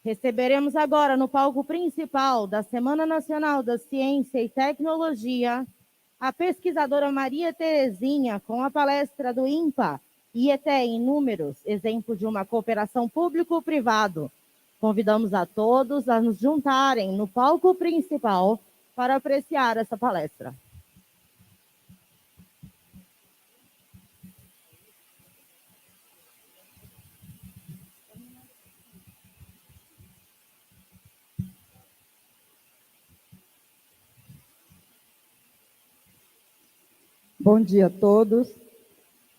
Receberemos agora no palco principal da Semana Nacional da Ciência e Tecnologia a pesquisadora Maria Terezinha com a palestra do INPA, IET em Números, exemplo de uma cooperação público-privado. Convidamos a todos a nos juntarem no palco principal para apreciar essa palestra. Bom dia a todos.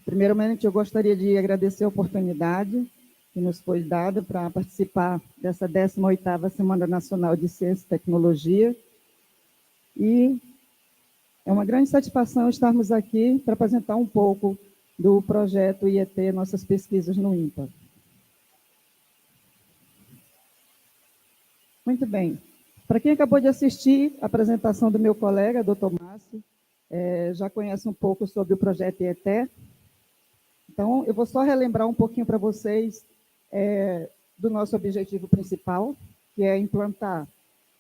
Primeiramente, eu gostaria de agradecer a oportunidade que nos foi dada para participar dessa 18ª Semana Nacional de Ciência e Tecnologia. E é uma grande satisfação estarmos aqui para apresentar um pouco do projeto IET, nossas pesquisas no INPA. Muito bem. Para quem acabou de assistir a apresentação do meu colega, Dr. Márcio, já conhece um pouco sobre o projeto IET. Então, eu vou só relembrar um pouquinho para vocês do nosso objetivo principal, que é implantar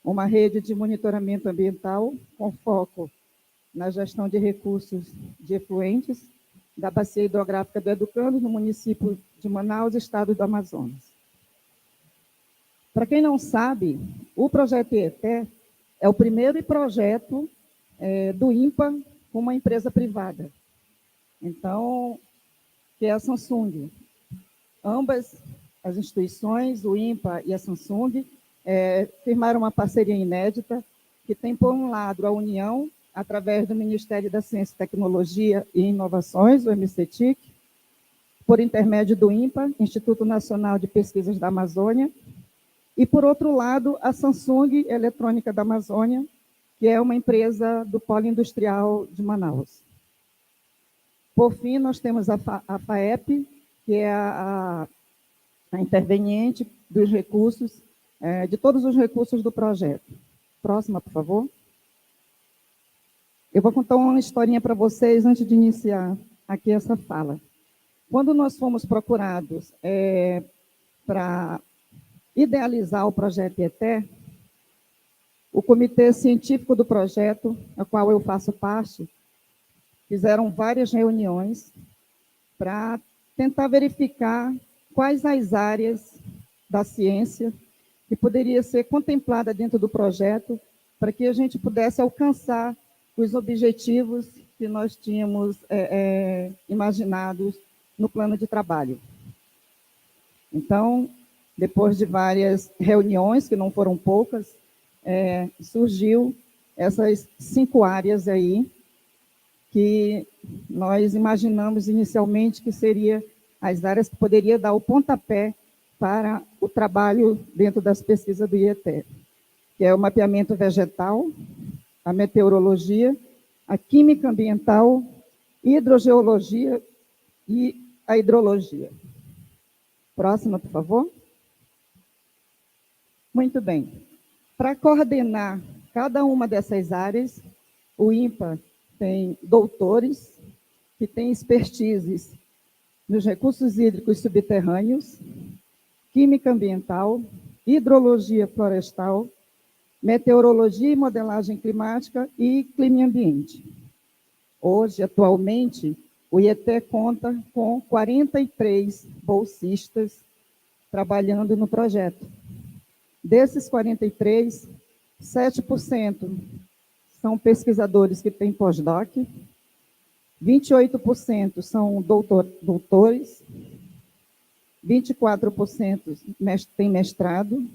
uma rede de monitoramento ambiental com foco na gestão de recursos de efluentes da bacia hidrográfica do Educando, no município de Manaus, estado do Amazonas. Para quem não sabe, o projeto IET é o primeiro projeto do INPA com uma empresa privada. Então, que é a Samsung. Ambas as instituições, o INPA e a Samsung, firmaram uma parceria inédita que tem, por um lado, a União, através do Ministério da Ciência, Tecnologia e Inovações, o MCTIC, por intermédio do INPA, Instituto Nacional de Pesquisas da Amazônia, e, por outro lado, a Samsung Eletrônica da Amazônia, que é uma empresa do Polo Industrial de Manaus. Por fim, nós temos a FAEP, que é a interveniente dos recursos, de todos os recursos do projeto. Próxima, por favor. Eu vou contar uma historinha para vocês antes de iniciar aqui essa fala. Quando nós fomos procurados para idealizar o projeto IET, o comitê científico do projeto, a qual eu faço parte, fizeram várias reuniões para tentar verificar quais as áreas da ciência que poderia ser contemplada dentro do projeto para que a gente pudesse alcançar os objetivos que nós tínhamos imaginados no plano de trabalho. Então, depois de várias reuniões, que não foram poucas, surgiu essas 5 áreas aí, que nós imaginamos inicialmente que seria as áreas que poderia dar o pontapé para o trabalho dentro das pesquisas do IET, que é o mapeamento vegetal, a meteorologia, a química ambiental, hidrogeologia e a hidrologia. Próxima, por favor. Muito bem. Para coordenar cada uma dessas áreas, o INPA tem doutores que têm expertises nos recursos hídricos subterrâneos, química ambiental, hidrologia florestal, meteorologia e modelagem climática e clima e ambiente. Hoje, atualmente, o IET conta com 43 bolsistas trabalhando no projeto. Desses 43, 7% são pesquisadores que têm pós-doc, 28% são doutores, 24% têm mestrado,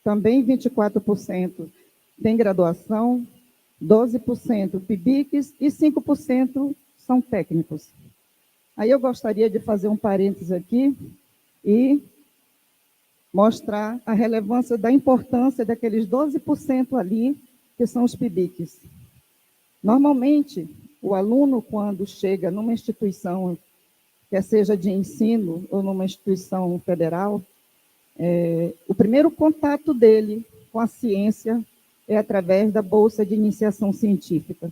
também 24% têm graduação, 12% PIBICs e 5% são técnicos. Aí eu gostaria de fazer um parênteses aqui e mostrar a relevância da importância daqueles 12% ali, que são os PIBICs. Normalmente, o aluno, quando chega numa instituição, quer seja de ensino ou numa instituição federal, o primeiro contato dele com a ciência é através da Bolsa de Iniciação Científica.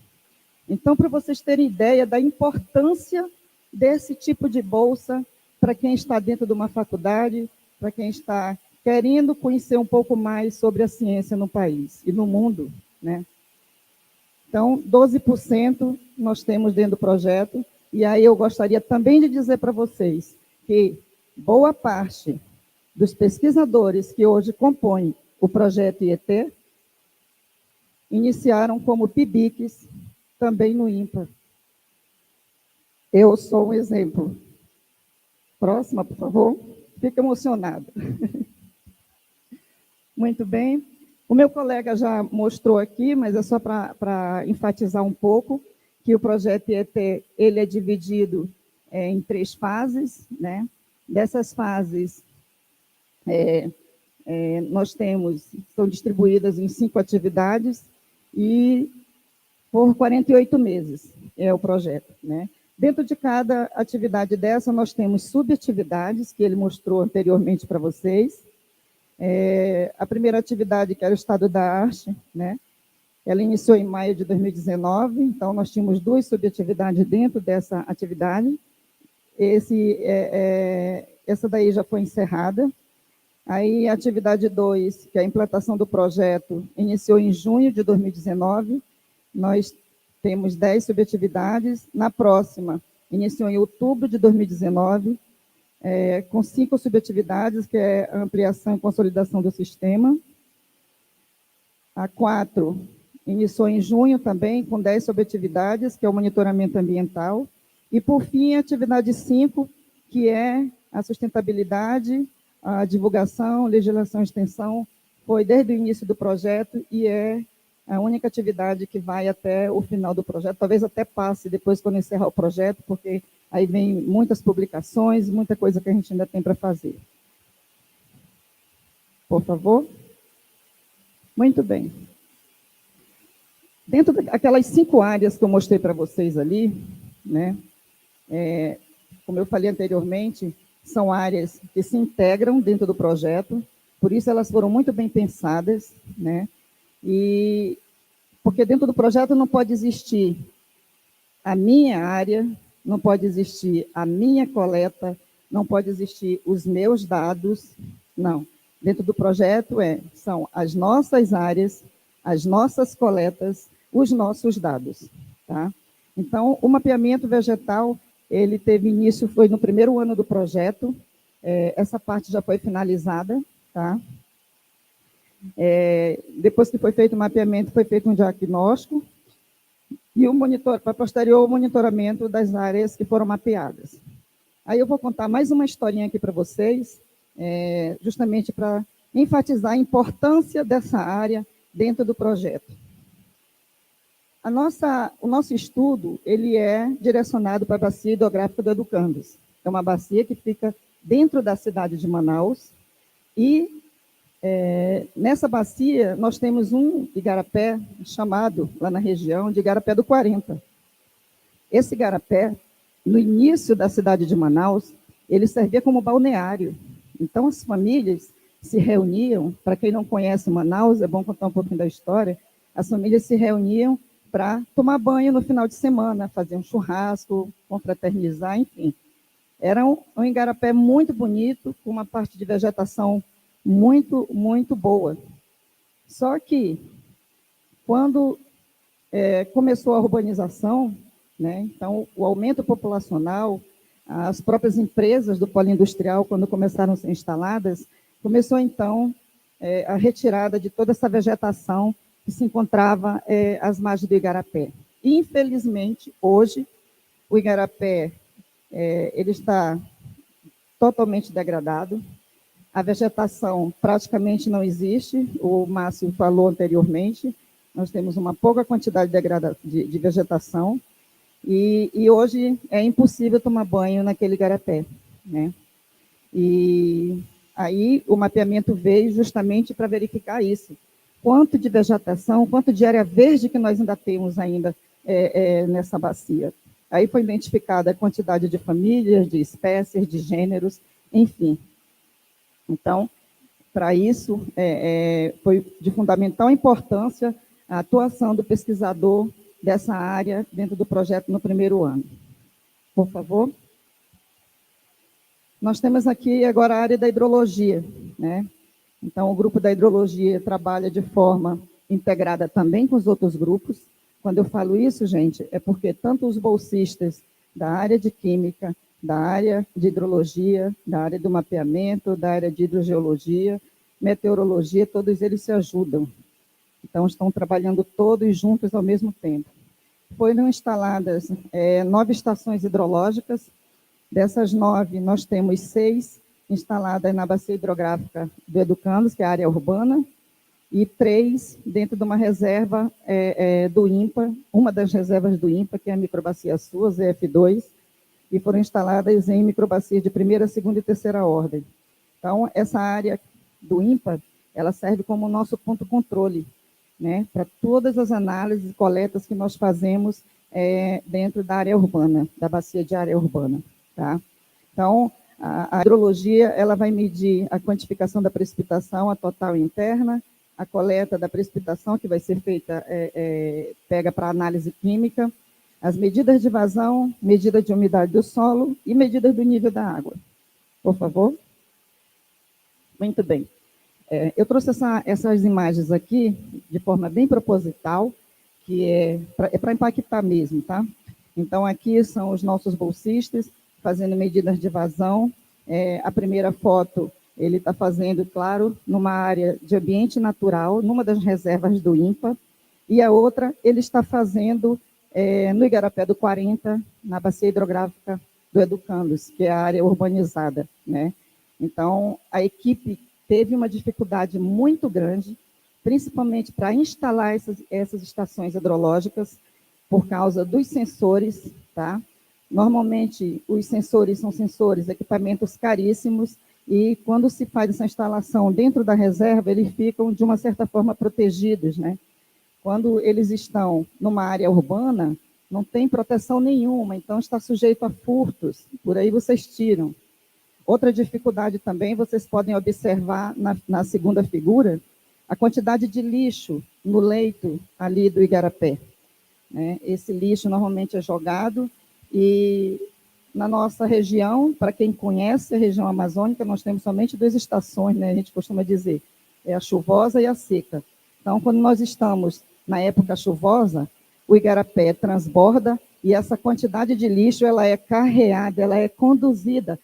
Então, para vocês terem ideia da importância desse tipo de bolsa para quem está dentro de uma faculdade, para quem está querendo conhecer um pouco mais sobre a ciência no país e no mundo, né? Então, 12% nós temos dentro do projeto, e aí eu gostaria também de dizer para vocês que boa parte dos pesquisadores que hoje compõem o projeto IET iniciaram como PIBICs também no INPA. Eu sou um exemplo. Próxima, por favor. Fico emocionada. Muito bem. O meu colega já mostrou aqui, mas é só para enfatizar um pouco, que o projeto IET ele é dividido em 3 fases, né? Dessas fases, nós são distribuídas em 5 atividades e por 48 meses é o projeto, né? Dentro de cada atividade dessa, nós temos subatividades, que ele mostrou anteriormente para vocês. A primeira atividade, que era o Estado da Arte, né? Ela iniciou em maio de 2019, então nós tínhamos 2 subatividades dentro dessa atividade. Essa daí já foi encerrada. Aí a atividade 2, que é a implantação do projeto, iniciou em junho de 2019. Nós temos 10 subatividades. Na próxima, iniciou em outubro de 2019, com 5 subatividades, que é a ampliação e consolidação do sistema. A 4 iniciou em junho também, com 10 subatividades, que é o monitoramento ambiental. E, por fim, a atividade 5, que é a sustentabilidade, a divulgação, legislação e extensão, foi desde o início do projeto e é a única atividade que vai até o final do projeto, talvez até passe depois quando encerrar o projeto, porque aí vem muitas publicações, muita coisa que a gente ainda tem para fazer. Por favor. Muito bem. Dentro daquelas 5 áreas que eu mostrei para vocês ali, né, como eu falei anteriormente, são áreas que se integram dentro do projeto, por isso elas foram muito bem pensadas, né? E porque dentro do projeto não pode existir a minha área, não pode existir a minha coleta, não pode existir os meus dados, não. Dentro do projeto são as nossas áreas, as nossas coletas, os nossos dados, tá? Então, o mapeamento vegetal, ele teve início, foi no primeiro ano do projeto, essa parte já foi finalizada, tá? Depois que foi feito o mapeamento, foi feito um diagnóstico e para posterior o monitoramento das áreas que foram mapeadas. Aí eu vou contar mais uma historinha aqui para vocês, justamente para enfatizar a importância dessa área dentro do projeto. O nosso estudo ele é direcionado para a Bacia Hidrográfica do Educandos. É uma bacia que fica dentro da cidade de Manaus e nessa bacia, nós temos um igarapé chamado, lá na região, de Igarapé do 40. Esse igarapé, no início da cidade de Manaus, ele servia como balneário. Então, as famílias se reuniam, para quem não conhece Manaus, é bom contar um pouquinho da história, as famílias se reuniam para tomar banho no final de semana, fazer um churrasco, confraternizar, enfim. Era um igarapé muito bonito, com uma parte de vegetação muito, muito boa. Só que, quando começou a urbanização, né, então, o aumento populacional, as próprias empresas do polo industrial, quando começaram a ser instaladas, começou, então, a retirada de toda essa vegetação que se encontrava às margens do igarapé. Infelizmente, hoje, o igarapé ele está totalmente degradado, a vegetação praticamente não existe, o Márcio falou anteriormente, nós temos uma pouca quantidade de vegetação, e hoje é impossível tomar banho naquele igarapé, né? E aí o mapeamento veio justamente para verificar isso. Quanto de vegetação, quanto de área verde que nós ainda temos ainda nessa bacia. Aí foi identificada a quantidade de famílias, de espécies, de gêneros, enfim. Então, para isso, foi de fundamental importância a atuação do pesquisador dessa área dentro do projeto no primeiro ano. Por favor. Nós temos aqui agora a área da hidrologia, né? Então, o grupo da hidrologia trabalha de forma integrada também com os outros grupos. Quando eu falo isso, gente, é porque tanto os bolsistas da área de química, da área de hidrologia, da área do mapeamento, da área de hidrogeologia, meteorologia, todos eles se ajudam. Então, estão trabalhando todos juntos ao mesmo tempo. Foram instaladas 9 estações hidrológicas. Dessas 9, nós temos 6 instaladas na bacia hidrográfica do Educandos, que é a área urbana, e 3 dentro de uma reserva do INPA, uma das reservas do INPA, que é a Microbacia Sul, a ZF2, e foram instaladas em microbacias de primeira, segunda e terceira ordem. Então, essa área do INPA, ela serve como nosso ponto controle, né, para todas as análises e coletas que nós fazemos dentro da área urbana, da bacia de área urbana. Tá? Então, a hidrologia ela vai medir a quantificação da precipitação, a total interna, a coleta da precipitação, que vai ser feita, pega para análise química, as medidas de vazão, medida de umidade do solo e medidas do nível da água. Por favor. Muito bem. Eu trouxe essas imagens aqui de forma bem proposital, que é para impactar mesmo, tá? Então, aqui são os nossos bolsistas fazendo medidas de vazão. A primeira foto, ele está fazendo, claro, numa área de ambiente natural, numa das reservas do INPA, e a outra ele está fazendo no Igarapé do 40, na bacia hidrográfica do Educandos, que é a área urbanizada, né? Então, a equipe teve uma dificuldade muito grande, principalmente para instalar essas estações hidrológicas, por causa dos sensores, tá? Normalmente, os sensores são equipamentos caríssimos, e quando se faz essa instalação dentro da reserva, eles ficam, de uma certa forma, protegidos, né? Quando eles estão numa área urbana, não tem proteção nenhuma, então está sujeito a furtos, por aí vocês tiram. Outra dificuldade também, vocês podem observar na segunda figura, a quantidade de lixo no leito ali do Igarapé, né? Esse lixo normalmente é jogado, e na nossa região, para quem conhece a região amazônica, nós temos somente 2 estações, né? A gente costuma dizer, é a chuvosa e a seca. Então, quando nós estamos na época chuvosa, o Igarapé transborda, e essa quantidade de lixo ela é carreada, ela é conduzida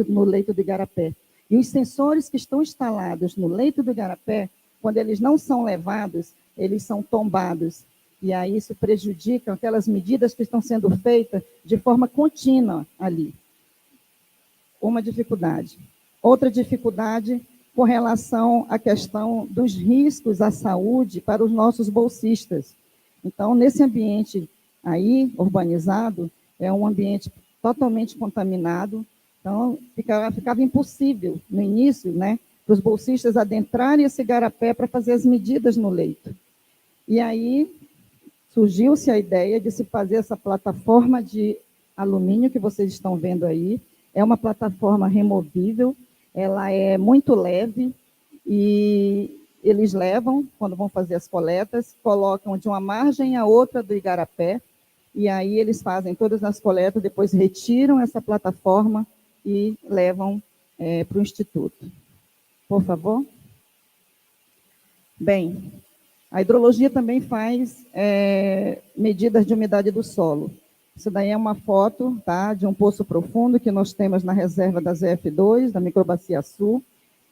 no leito do Igarapé. E os sensores que estão instalados no leito do Igarapé, quando eles não são levados, eles são tombados. E aí isso prejudica aquelas medidas que estão sendo feitas de forma contínua ali. Uma dificuldade. Outra dificuldade com relação à questão dos riscos à saúde para os nossos bolsistas. Então, nesse ambiente aí, urbanizado, é um ambiente totalmente contaminado, então ficava impossível, no início, né, para os bolsistas adentrarem esse Igarapé para fazer as medidas no leito. E aí surgiu-se a ideia de se fazer essa plataforma de alumínio que vocês estão vendo aí. É uma plataforma removível, ela é muito leve, e eles levam, quando vão fazer as coletas, colocam de uma margem a outra do Igarapé, e aí eles fazem todas as coletas, depois retiram essa plataforma e levam para o Instituto. Por favor. Bem, a hidrologia também faz medidas de umidade do solo. Isso daí é uma foto, tá, de um poço profundo que nós temos na reserva da ZF2, da Microbacia Sul.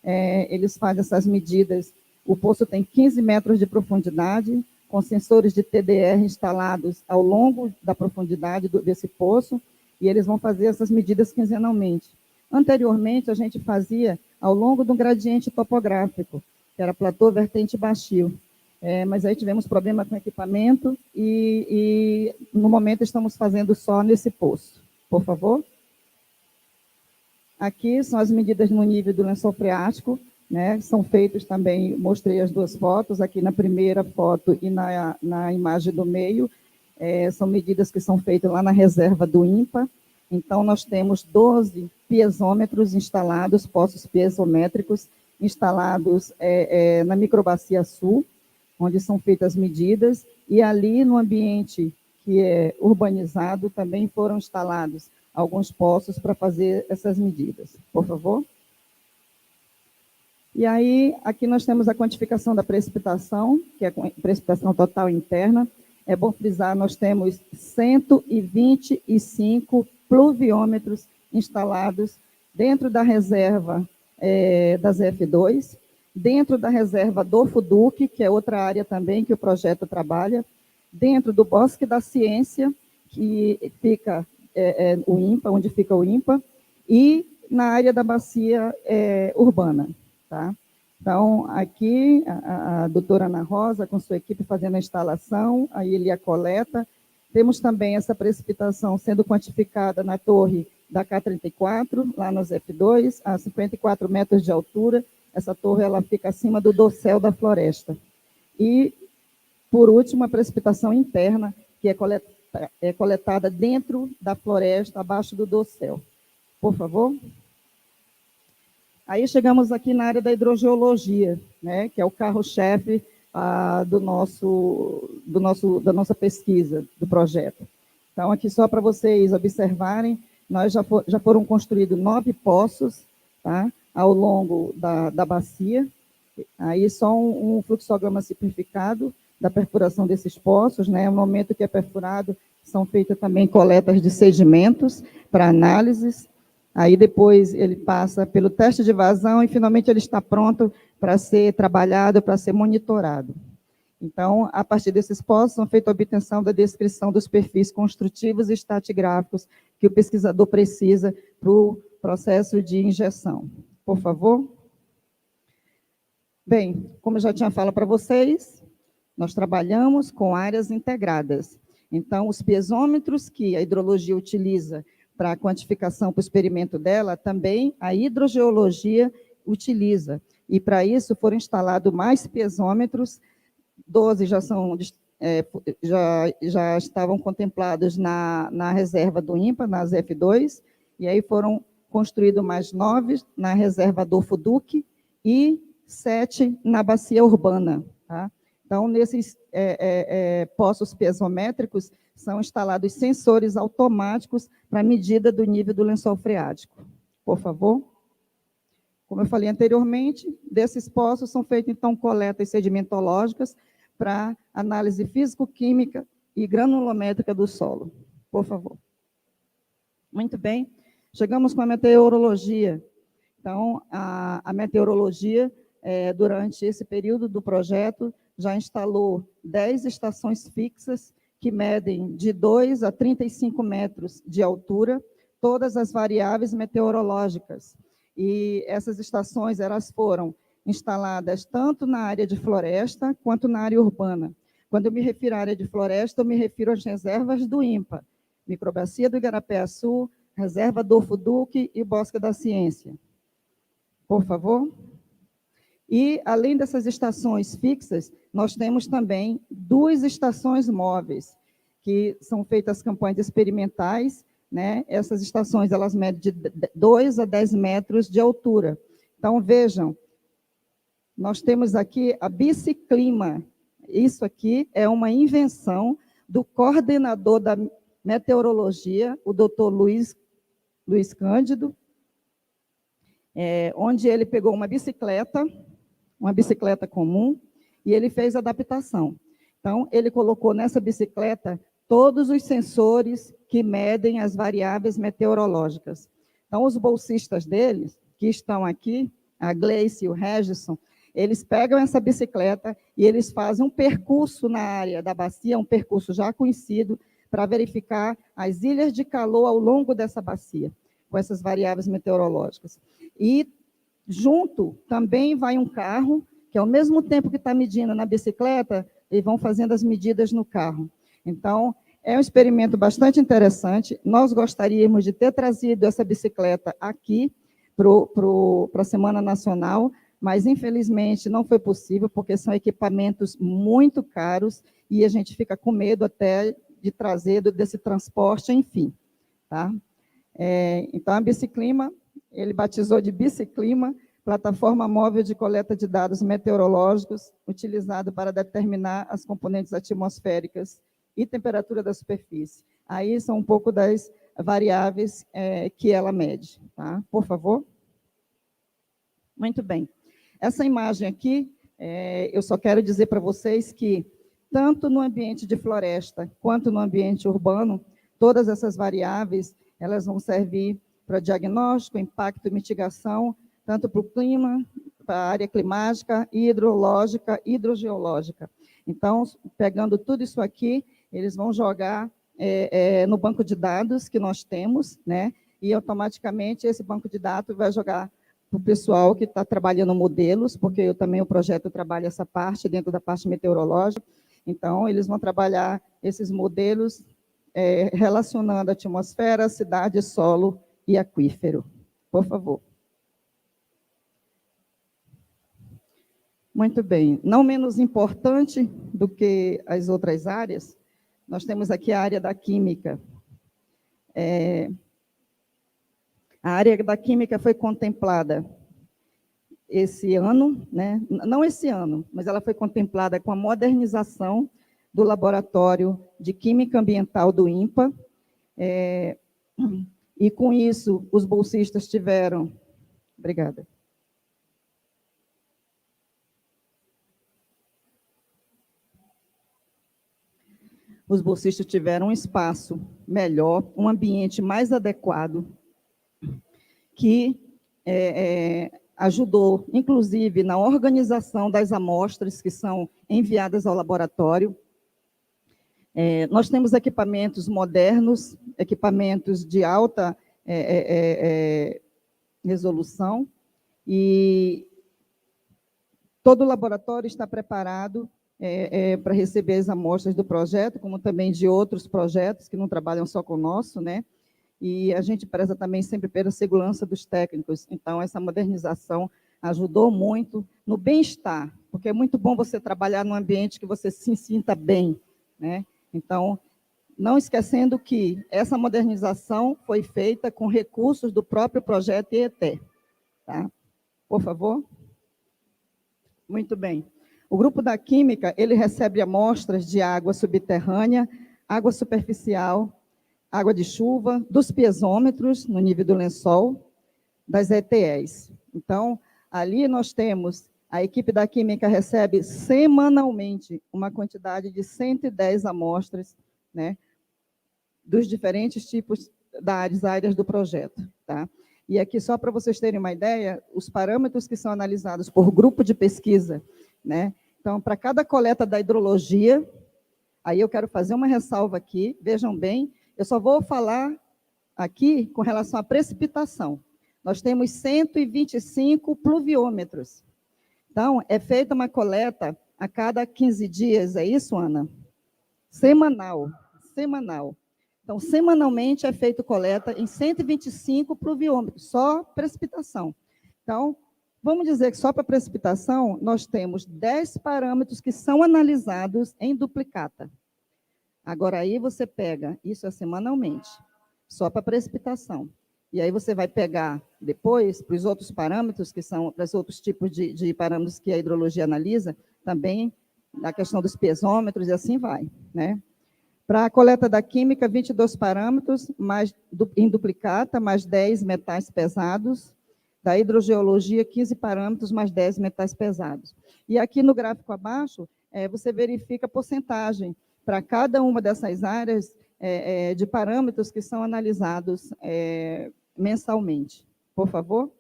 Eles fazem essas medidas. O poço tem 15 metros de profundidade, com sensores de TDR instalados ao longo da profundidade desse poço, e eles vão fazer essas medidas quinzenalmente. Anteriormente, a gente fazia ao longo de um gradiente topográfico, que era platô, vertente e baixio. Mas aí tivemos problema com equipamento e no momento estamos fazendo só nesse poço. Por favor. Aqui são as medidas no nível do lençol freático, né? São feitos também, mostrei as 2 fotos, aqui na primeira foto e na imagem do meio, são medidas que são feitas lá na reserva do INPA. Então, nós temos 12 piezômetros instalados, poços piezométricos, instalados na Microbacia Sul, onde são feitas medidas, e ali no ambiente que é urbanizado também foram instalados alguns poços para fazer essas medidas. Por favor. E aí, aqui nós temos a quantificação da precipitação, que é a precipitação total interna. É bom frisar, nós temos 125 pluviômetros instalados dentro da reserva das F2, dentro da reserva do FUDUC, que é outra área também que o projeto trabalha, dentro do Bosque da Ciência, que fica o INPA, onde fica o INPA, e na área da bacia urbana. Tá? Então, aqui, a doutora Ana Rosa, com sua equipe, fazendo a instalação, aí ele a coleta. Temos também essa precipitação sendo quantificada na torre da K34, lá nos F2, a 54 metros de altura. Essa torre ela fica acima do dossel da floresta. E, por último, a precipitação interna, que é coletada dentro da floresta, abaixo do dossel. Por favor. Aí chegamos aqui na área da hidrogeologia, né, que é o carro-chefe da nossa pesquisa, do projeto. Então, aqui só para vocês observarem, nós já foram construídos 9 poços, tá, ao longo da bacia. Aí só um fluxograma simplificado da perfuração desses poços, né, no momento que é perfurado, são feitas também coletas de sedimentos para análises. Aí depois ele passa pelo teste de vazão e finalmente ele está pronto para ser trabalhado, para ser monitorado. Então, a partir desses poços, são feita a obtenção da descrição dos perfis construtivos e estratigráficos que o pesquisador precisa para o processo de injeção. Por favor. Bem, como eu já tinha falado para vocês, nós trabalhamos com áreas integradas. Então, os piezômetros que a hidrologia utiliza para a quantificação, para o experimento dela, também a hidrogeologia utiliza. E, para isso, foram instalados mais piezômetros, 12 já estavam contemplados na reserva do INPA, nas F2, e aí foram construídos mais 9 na reserva do FUDUC e 7 na bacia urbana. Tá? Então, nesses poços piezométricos, são instalados sensores automáticos para medida do nível do lençol freático. Por favor. Como eu falei anteriormente, desses poços são feitas, então, coletas sedimentológicas para análise físico-química e granulométrica do solo. Por favor. Muito bem. Chegamos com a meteorologia. Então, a meteorologia, durante esse período do projeto, já instalou 10 estações fixas que medem de 2 a 35 metros de altura, todas as variáveis meteorológicas. E essas estações elas foram instaladas tanto na área de floresta quanto na área urbana. Quando eu me refiro à área de floresta, eu me refiro às reservas do INPA, Microbacia do Igarapé-Açu, Reserva do FUDUC e Bosque da Ciência. Por favor. E, além dessas estações fixas, nós temos também 2 estações móveis, que são feitas campanhas experimentais, né? Essas estações elas medem de 2 a 10 metros de altura. Então, vejam, nós temos aqui a Biciclima. Isso aqui é uma invenção do coordenador da meteorologia, o doutor Luiz Cândido, onde ele pegou uma bicicleta comum, e ele fez adaptação. Então, ele colocou nessa bicicleta todos os sensores que medem as variáveis meteorológicas. Então, os bolsistas deles, que estão aqui, a Gleice e o Regisson, eles pegam essa bicicleta e eles fazem um percurso na área da bacia, um percurso já conhecido, para verificar as ilhas de calor ao longo dessa bacia, com essas variáveis meteorológicas. E junto também vai um carro, que ao mesmo tempo que está medindo na bicicleta, eles vão fazendo as medidas no carro. Então, é um experimento bastante interessante. Nós gostaríamos de ter trazido essa bicicleta aqui para a Semana Nacional, mas, infelizmente, não foi possível, porque são equipamentos muito caros e a gente fica com medo até de trazer desse transporte, enfim. Tá? Então, a Biciclima, ele batizou de Biciclima, plataforma móvel de coleta de dados meteorológicos, utilizado para determinar as componentes atmosféricas e temperatura da superfície. Aí são um pouco variáveis que ela mede. Tá? Por favor. Muito bem. Essa imagem aqui, eu só quero dizer para vocês que, tanto no ambiente de floresta quanto no ambiente urbano, todas essas variáveis elas vão servir para diagnóstico, impacto e mitigação, tanto para o clima, para a área climática, hidrológica, hidrogeológica. Então, pegando tudo isso aqui, eles vão jogar no banco de dados que nós temos, né? E automaticamente esse banco de dados vai jogar para o pessoal que está trabalhando modelos, porque o projeto trabalha essa parte dentro da parte meteorológica. Então, eles vão trabalhar esses modelos relacionando a atmosfera, cidade, solo e aquífero. Por favor. Muito bem. Não menos importante do que as outras áreas, nós temos aqui a área da química. A área da química foi contemplada esse ano, né? Não esse ano, mas ela foi contemplada com a modernização do Laboratório de Química Ambiental do INPA, e com isso os bolsistas tiveram... Obrigada. Os bolsistas tiveram um espaço melhor, um ambiente mais adequado, que ajudou, inclusive, na organização das amostras que são enviadas ao laboratório. Nós temos equipamentos modernos, equipamentos de alta resolução, e todo o laboratório está preparado para receber as amostras do projeto, como também de outros projetos que não trabalham só com o nosso, né? E a gente preza também sempre pela segurança dos técnicos. Então, essa modernização ajudou muito no bem-estar, porque é muito bom você trabalhar num ambiente que você se sinta bem, né? Então, não esquecendo que essa modernização foi feita com recursos do próprio projeto IET. Tá? Por favor. Muito bem. O grupo da Química, ele recebe amostras de água subterrânea, água superficial, água de chuva, dos piezômetros, no nível do lençol, das ETEs. Então, ali nós temos, a equipe da Química recebe semanalmente uma quantidade de 110 amostras, né, dos diferentes tipos das áreas do projeto. Tá? E aqui, só para vocês terem uma ideia, os parâmetros que são analisados por grupo de pesquisa, né? Então, para cada coleta da hidrologia, aí eu quero fazer uma ressalva aqui, vejam bem, eu só vou falar aqui com relação à precipitação. Nós temos 125 pluviômetros. Então, é feita uma coleta a cada 15 dias, é isso, Ana? Semanal. Então, semanalmente é feita coleta em 125 pluviômetros, só precipitação. Então, vamos dizer que só para precipitação, nós temos 10 parâmetros que são analisados em duplicata. Agora, aí você pega, isso é semanalmente, só para precipitação. E aí você vai pegar depois, para os outros parâmetros, que são para os outros tipos de parâmetros que a hidrologia analisa, também na questão dos piezômetros, e assim vai. Né? Para a coleta da química, 22 parâmetros, em duplicata, mais 10 metais pesados. Da hidrogeologia, 15 parâmetros, mais 10 metais pesados. E aqui no gráfico abaixo, você verifica a porcentagem para cada uma dessas áreas de parâmetros que são analisados mensalmente. Por favor.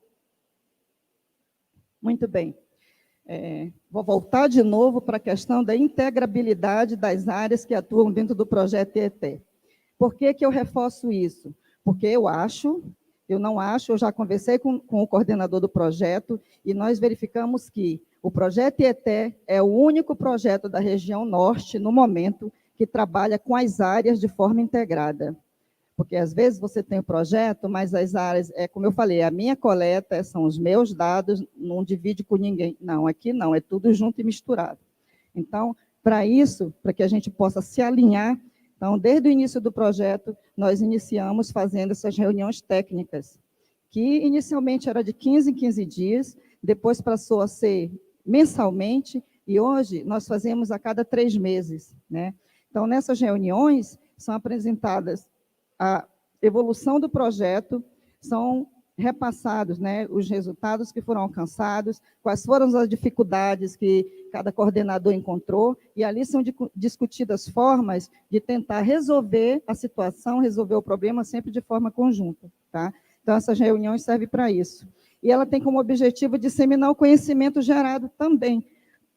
Muito bem. Vou voltar de novo para a questão da integrabilidade das áreas que atuam dentro do projeto IET. Por que eu reforço isso? Porque eu já conversei com o coordenador do projeto e nós verificamos que o projeto IET é o único projeto da região norte, no momento, que trabalha com as áreas de forma integrada. Porque, às vezes, você tem o projeto, mas as áreas, como eu falei, a minha coleta são os meus dados, não divide com ninguém. Não, aqui não, é tudo junto e misturado. Então, para isso, para que a gente possa se alinhar, então, desde o início do projeto, nós iniciamos fazendo essas reuniões técnicas, que inicialmente era de 15 em 15 dias, depois passou a ser mensalmente, e hoje nós fazemos a cada 3 meses. Né? Então, nessas reuniões, são apresentadas evolução do projeto, são repassados, né, os resultados que foram alcançados, quais foram as dificuldades que cada coordenador encontrou, e ali são discutidas formas de tentar resolver a situação, resolver o problema sempre de forma conjunta, tá? Então, essas reuniões servem para isso. E ela tem como objetivo disseminar o conhecimento gerado também,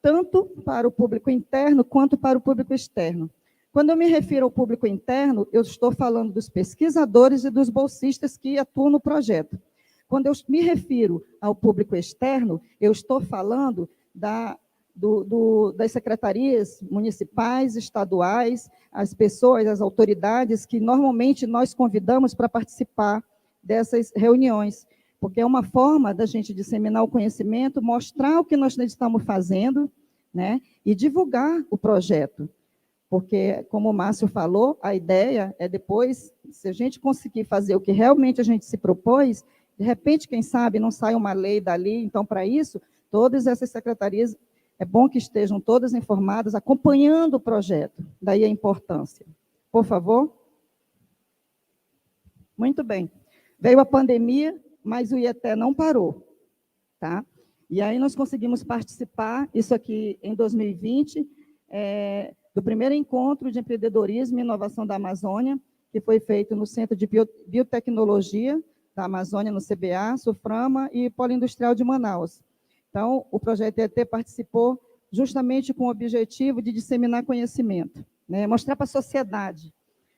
tanto para o público interno quanto para o público externo. Quando eu me refiro ao público interno, eu estou falando dos pesquisadores e dos bolsistas que atuam no projeto. Quando eu me refiro ao público externo, eu estou falando das secretarias municipais, estaduais, as pessoas, as autoridades que normalmente nós convidamos para participar dessas reuniões, porque é uma forma da gente disseminar o conhecimento, mostrar o que nós estamos fazendo, né, e divulgar o projeto. Porque, como o Márcio falou, a ideia é depois, se a gente conseguir fazer o que realmente a gente se propôs, de repente, quem sabe, não sai uma lei dali. Então, para isso, todas essas secretarias, é bom que estejam todas informadas, acompanhando o projeto. Daí a importância. Por favor. Muito bem. Veio a pandemia, mas o IETE não parou, tá? E aí nós conseguimos participar, isso aqui em 2020, do primeiro encontro de empreendedorismo e inovação da Amazônia, que foi feito no Centro de Biotecnologia da Amazônia, no CBA, Suframa e Polo Industrial de Manaus. Então, o projeto IETE participou justamente com o objetivo de disseminar conhecimento, né? Mostrar para a sociedade,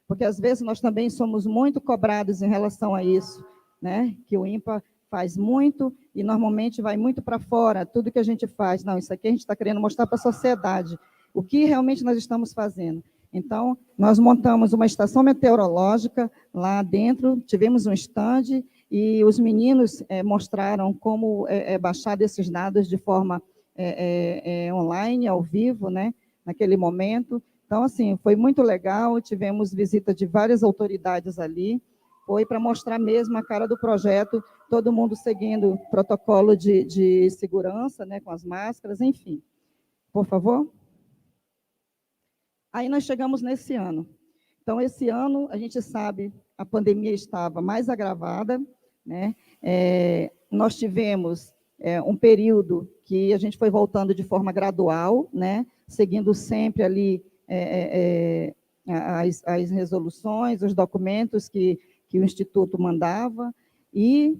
porque às vezes nós também somos muito cobrados em relação a isso, né? Que o INPA faz muito e normalmente vai muito para fora, tudo que a gente faz. Não, isso aqui a gente está querendo mostrar para a sociedade o que realmente nós estamos fazendo. Então, nós montamos uma estação meteorológica lá dentro, tivemos um stand e os meninos mostraram como baixar esses dados de forma online, ao vivo, né, naquele momento. Então, assim, foi muito legal, tivemos visita de várias autoridades ali, foi para mostrar mesmo a cara do projeto, todo mundo seguindo protocolo de segurança, né, com as máscaras, enfim. Por favor. Aí nós chegamos nesse ano. Então, esse ano, a gente sabe, a pandemia estava mais agravada, né? Nós tivemos um período que a gente foi voltando de forma gradual, né? Seguindo sempre ali as resoluções, os documentos que o Instituto mandava, e,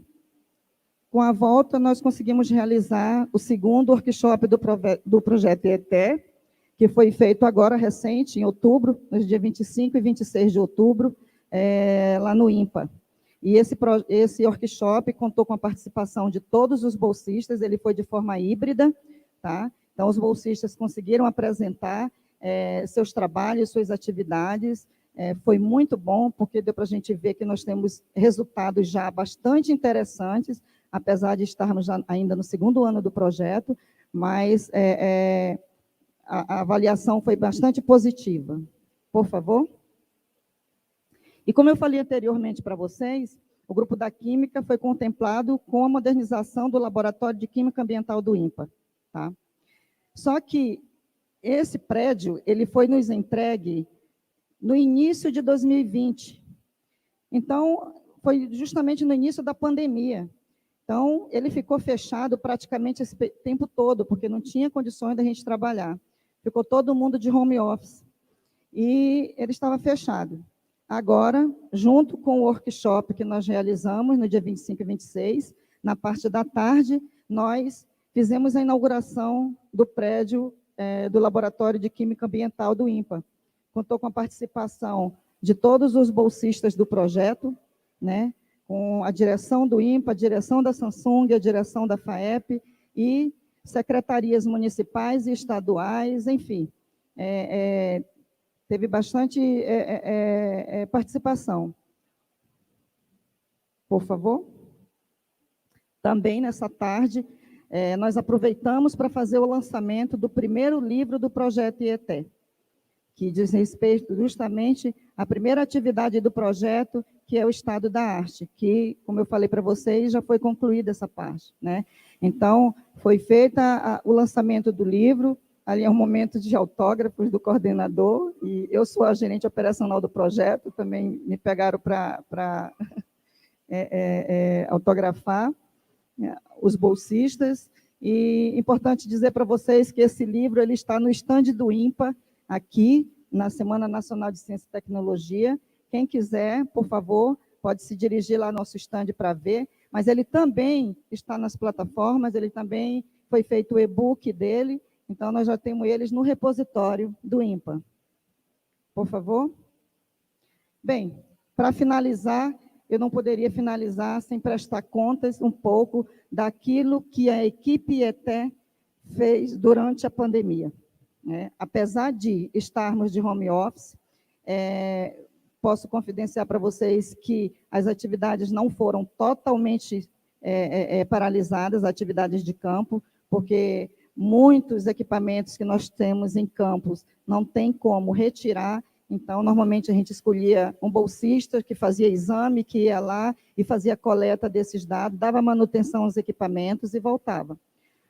com a volta, nós conseguimos realizar o segundo workshop do projeto IETE, que foi feito agora, recente, em outubro, nos dias 25 e 26 de outubro, lá no INPA. E esse workshop contou com a participação de todos os bolsistas, ele foi de forma híbrida, tá? Então, os bolsistas conseguiram apresentar seus trabalhos, suas atividades, foi muito bom, porque deu para a gente ver que nós temos resultados já bastante interessantes, apesar de estarmos ainda no segundo ano do projeto, mas a avaliação foi bastante positiva. Por favor. E como eu falei anteriormente para vocês, o grupo da Química foi contemplado com a modernização do Laboratório de Química Ambiental do INPA. Tá? Só que esse prédio ele foi nos entregue no início de 2020. Então, foi justamente no início da pandemia. Então, ele ficou fechado praticamente esse tempo todo, porque não tinha condições da gente trabalhar. Ficou todo mundo de home office. E ele estava fechado. Agora, junto com o workshop que nós realizamos no dia 25 e 26, na parte da tarde, nós fizemos a inauguração do prédio do Laboratório de Química Ambiental do INPA. Contou com a participação de todos os bolsistas do projeto, né, com a direção do INPA, a direção da Samsung, a direção da FAEP e secretarias municipais e estaduais, enfim, teve bastante participação. Por favor. Também, nessa tarde, nós aproveitamos para fazer o lançamento do primeiro livro do projeto IETE, que diz respeito justamente à primeira atividade do projeto, que é o Estado da Arte, que, como eu falei para vocês, já foi concluída essa parte, né? Então, foi feito o lançamento do livro, ali é um momento de autógrafos do coordenador, e eu sou a gerente operacional do projeto, também me pegaram para autografar os bolsistas. E importante dizer para vocês que esse livro ele está no estande do INPA, aqui, na Semana Nacional de Ciência e Tecnologia. Quem quiser, por favor, pode se dirigir lá ao nosso estande para ver, mas ele também está nas plataformas, ele também foi feito o e-book dele, então nós já temos eles no repositório do INPA. Por favor. Bem, para finalizar, eu não poderia finalizar sem prestar contas um pouco daquilo que a equipe ETE fez durante a pandemia. Apesar de estarmos de home office, posso confidenciar para vocês que as atividades não foram totalmente paralisadas, atividades de campo, porque muitos equipamentos que nós temos em campos não tem como retirar. Então, normalmente, a gente escolhia um bolsista que fazia exame, que ia lá e fazia coleta desses dados, dava manutenção aos equipamentos e voltava.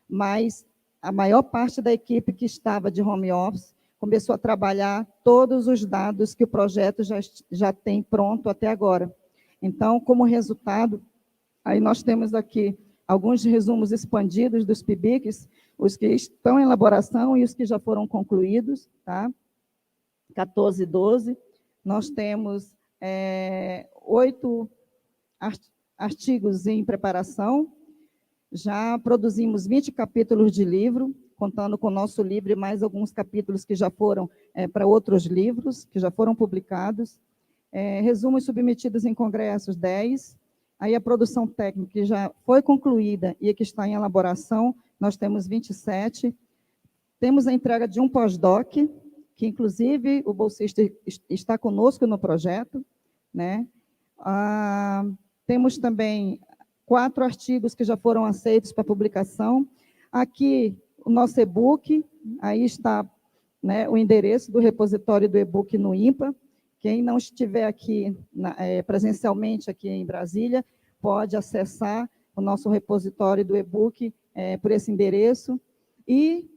Mas a maior parte da equipe que estava de home office começou a trabalhar todos os dados que o projeto já tem pronto até agora. Então, como resultado, aí nós temos aqui alguns resumos expandidos dos PIBICs, os que estão em elaboração e os que já foram concluídos, tá? 14 e 12. Nós temos 8 artigos em preparação, já produzimos 20 capítulos de livro, contando com o nosso livro e mais alguns capítulos que já foram para outros livros, que já foram publicados. Resumos submetidos em congressos, 10. Aí a produção técnica, que já foi concluída e que está em elaboração, nós temos 27. Temos a entrega de um pós-doc, que, inclusive, o bolsista está conosco no projeto, né? Temos também 4 artigos que já foram aceitos para publicação. Aqui, o nosso e-book, aí está, né, o endereço do repositório do e-book no INPA. Quem não estiver aqui presencialmente aqui em Brasília, pode acessar o nosso repositório do e-book por esse endereço. E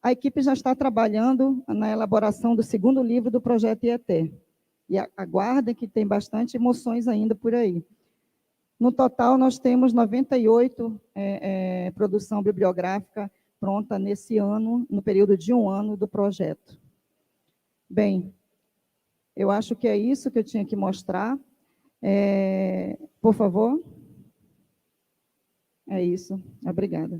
a equipe já está trabalhando na elaboração do segundo livro do projeto IET. E aguardem que tem bastante emoções ainda por aí. No total, nós temos 98 produção bibliográfica pronta nesse ano, no período de 1 ano do projeto. Bem, eu acho que é isso que eu tinha que mostrar. Por favor. É isso. Obrigada.